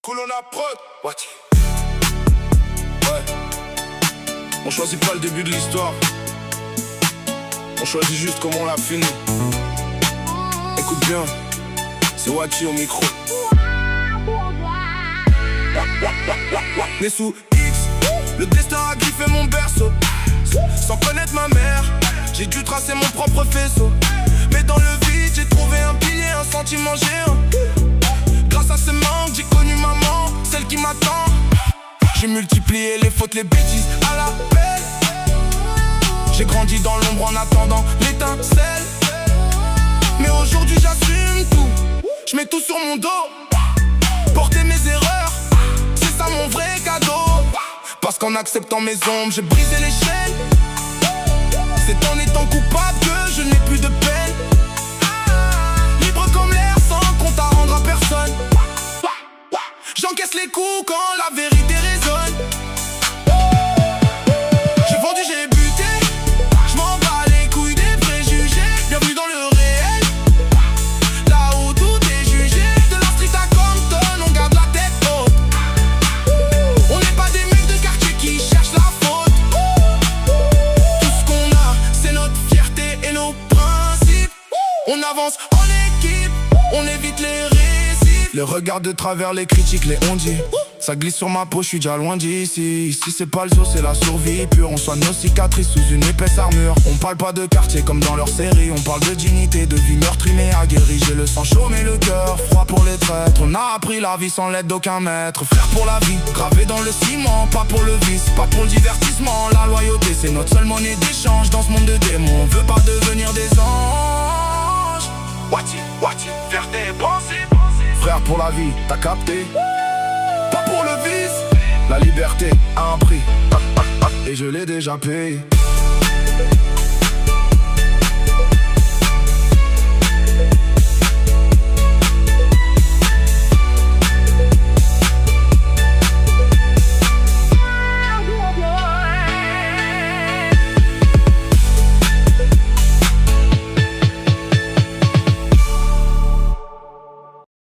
Cool on a prod. What? Ouais. On choisit pas le début de l'histoire. On choisit juste comment on l'a fini. Écoute bien, c'est Wachi au micro. Né sous X, le destin a griffé mon berceau. Sans connaître ma mère, j'ai dû tracer mon propre faisceau. Mais dans le vide, j'ai trouvé un pilier, un sentiment géant. Grâce à ce manque, j'ai connu maman, celle qui m'attend. J'ai multiplié les fautes, les bêtises à la pelle. J'ai grandi dans l'ombre en attendant l'étincelle. Mais aujourd'hui j'assume tout, je mets tout sur mon dos. Porter mes erreurs, c'est ça mon vrai cadeau. Parce qu'en acceptant mes ombres, j'ai brisé l'échelle. C'est en étant coupable que je n'ai plus de peine. Libre comme l'air, sans compte à rendre à personne. J'encaisse les coups quand la vérité résonne. J'ai vendu, j'ai buté, je m'en bats les couilles des préjugés. Bienvenue dans le réel, là où tout est jugé. De la street à Compton, on garde la tête haute. On n'est pas des mecs de quartier qui cherchent la faute. Tout ce qu'on a, c'est notre fierté et nos principes. On avance en équipe, on évite les récits. Le regard de travers, les critiques, les on-dit. Ça glisse sur ma peau, je suis déjà loin d'ici. Ici c'est pas le zoo, c'est la survie pure. On soigne nos cicatrices sous une épaisse armure. On parle pas de quartier comme dans leur série. On parle de dignité, de vie meurtrie mais aguerrie. J'ai le sang chaud mais le cœur froid pour les traîtres. On a appris la vie sans l'aide d'aucun maître. Frère pour la vie, gravé dans le ciment. Pas pour le vice, pas pour le divertissement. La loyauté c'est notre seule monnaie d'échange. Dans ce monde de démons, on veut pas devenir des anges. Wachi, faire tes pensées. Frère pour la vie, t'as capté? Pas pour le vice. La liberté a un prix, et je l'ai déjà payé.